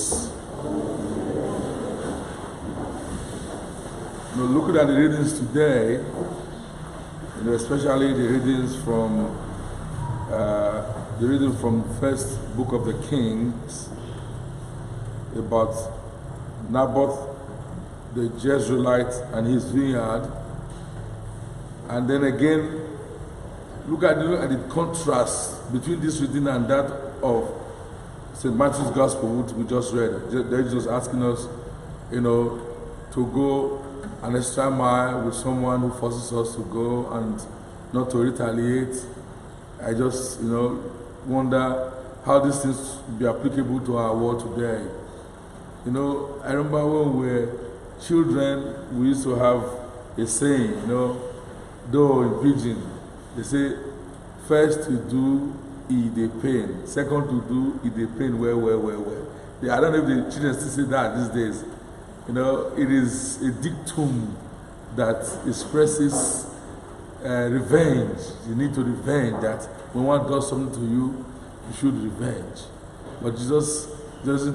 Jesus. Looking at the readings today, especially the readings from first book of the Kings about Naboth the Jezreelite and his vineyard, and then again look at the contrast between this reading and that of St. Matthew's Gospel, which we just read. They're just asking us, to go an extra mile with someone who forces us to go and not to retaliate. I just, wonder how these things will be applicable to our world today. I remember when we were children, we used to have a saying, though in pidgin, they say, first to do, the pain. Second to do, the pain, well. I don't know if the children still say that these days. It is a dictum that expresses revenge. You need to revenge, that when one does something to you, you should revenge. But Jesus'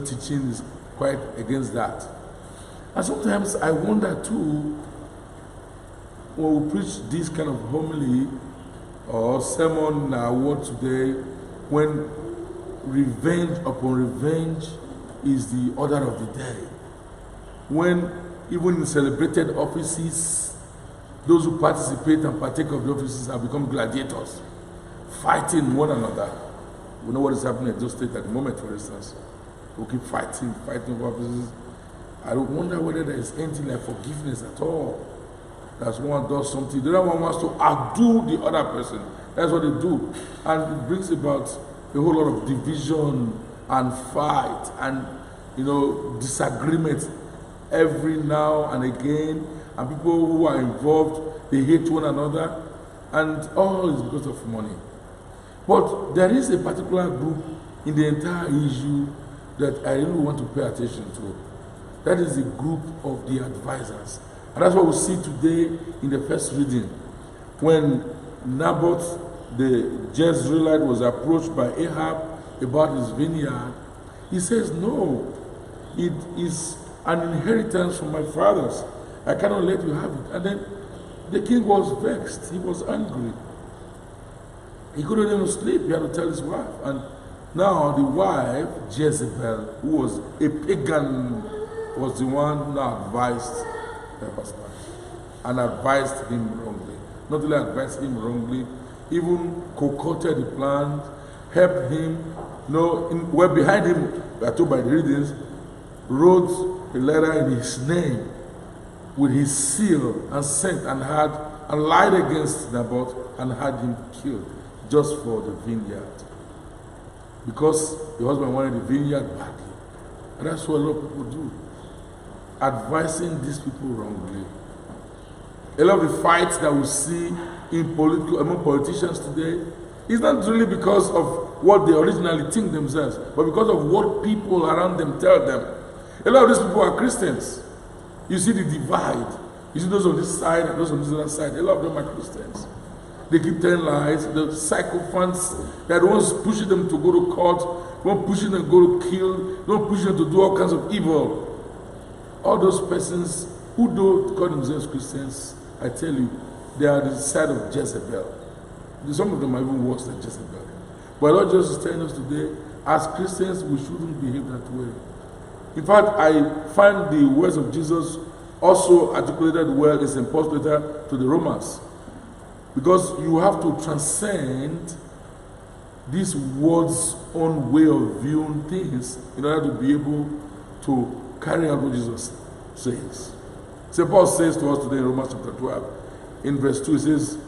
teaching is quite against that. And sometimes I wonder too, when we preach this kind of homily or sermon in our world today, when revenge upon revenge is the order of the day. When even in celebrated offices, those who participate and partake of the offices have become gladiators, fighting one another. We know what is happening in those states at the moment, for instance. We keep fighting for offices. I don't wonder whether there is anything like forgiveness at all. That one does something, the other one wants to outdo the other person. That's what they do. And it brings about a whole lot of division and fight and, disagreement every now and again. And people who are involved, they hate one another. And all is because of money. But there is a particular group in the entire issue that I really want to pay attention to. That is the group of the advisors. And that's what we see today in the first reading. When Naboth the Jezreelite was approached by Ahab about his vineyard, he says, no, it is an inheritance from my fathers. I cannot let you have it. And then the king was vexed. He was angry. He couldn't even sleep. He had to tell his wife. And now the wife, Jezebel, who was a pagan, was the one who advised her husband and advised him wrongly. Not only advised him wrongly, even concocted the plan, helped him. Behind him, we are told by the readings, wrote a letter in his name with his seal and sent and lied against Naboth and had him killed just for the vineyard. Because the husband wanted the vineyard badly. And that's what a lot of people do. Advising these people wrongly. A lot of the fights that we see among politicians today is not really because of what they originally think themselves, but because of what people around them tell them. A lot of these people are Christians. You see the divide. You see those on this side and those on this other side. A lot of them are Christians. They keep telling lies. The sycophants that wants pushing them to go to court, won't pushing them to go to kill, don't push them to do all kinds of evil. All those persons who don't call themselves Christians, I tell you, they are the side of Jezebel. Some of them are even worse than Jezebel. But Lord Jesus is telling us today, as Christians, we shouldn't behave that way. In fact, I find the words of Jesus also articulated well in St. Paul's letter to the Romans. Because you have to transcend this world's own way of viewing things in order to be able to carry out what Jesus says. St. Paul says to us today in Romans chapter 12, in verse 2, he says,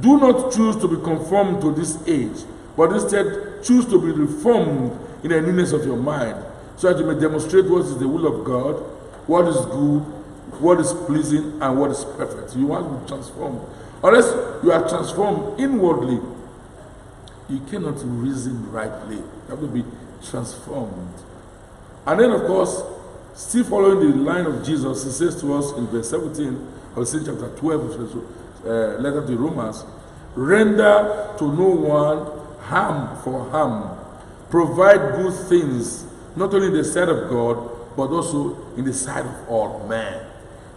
do not choose to be conformed to this age, but instead choose to be reformed in the newness of your mind, so that you may demonstrate what is the will of God, what is good, what is pleasing, and what is perfect. You want to be transformed. Unless you are transformed inwardly, you cannot reason rightly. You have to be transformed. And then, of course, still following the line of Jesus, he says to us in verse 17 of St. chapter 12, letter to Romans, render to no one harm for harm. Provide good things not only in the sight of God, but also in the sight of all men.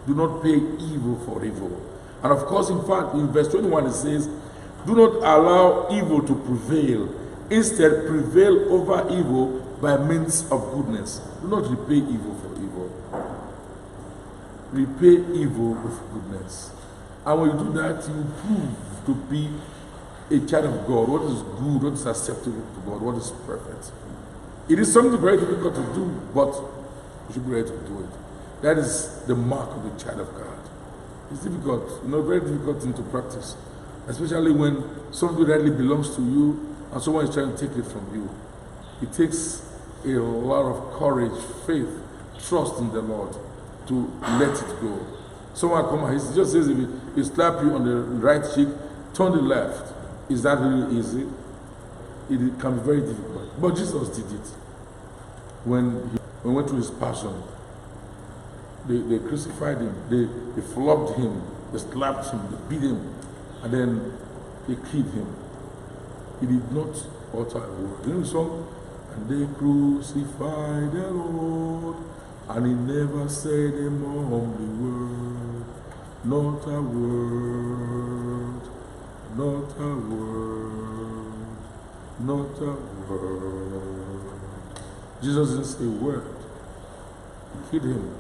Do not pay evil for evil. And of course, in fact, in verse 21 it says, do not allow evil to prevail. Instead, prevail over evil by means of goodness. Do not repay evil for evil. Repay evil with goodness. And when you do that, you prove to be a child of God. What is good, what is acceptable to God, what is perfect. It is something very difficult to do, but you should be ready to do it. That is the mark of the child of God. It's difficult, very difficult thing to practice, especially when something really belongs to you and someone is trying to take it from you. It takes a lot of courage, faith, trust in the Lord to let it go. Someone come and he just says, if he slap you on the right cheek, turn the left. Is that really easy? It can be very difficult. But Jesus did it. When he went through his passion, they crucified him, they flogged him, they slapped him, they beat him, and then they killed him. He did not utter a word. You know the song? And they crucified the Lord, and he never said a mumbly word, not a word, not a word, not a word. Jesus didn't say a word. He killed him.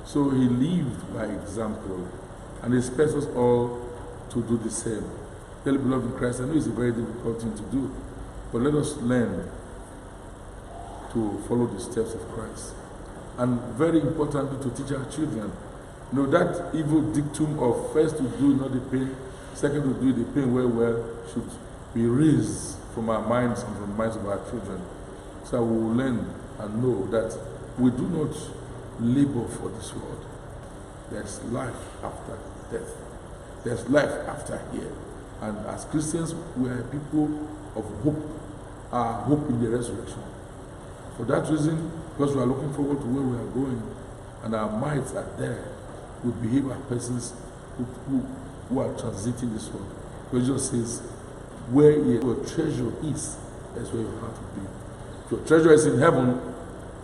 So he lived by example, and he expects us all to do the same. Dearly beloved in Christ, I know it's a very difficult thing to do, but let us learn to follow the steps of Christ. And very importantly, to teach our children. That evil dictum of first to do not the pain, second to do the pain well should be raised from our minds and from the minds of our children. So we will learn and know that we do not labor for this world. There's life after death. There's life after here. And as Christians, we are people of hope, our hope in the resurrection. For that reason, because we are looking forward to where we are going, and our minds are there, we behave as persons who are transiting this world. Because Jesus says, where your treasure is, that's where your heart will be. If your treasure is in heaven,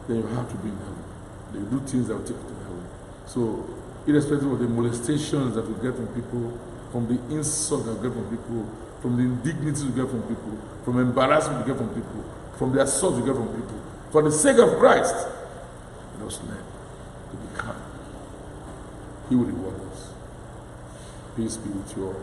then your heart will be in heaven. They do things that will take you to heaven. So, irrespective of the molestations that we get from people, from the insult that we get from people, from the indignities we get from people, from embarrassment we get from people, from the assault we get from people, for the sake of Christ, let us learn to be kind. He will reward us. Peace be with you all.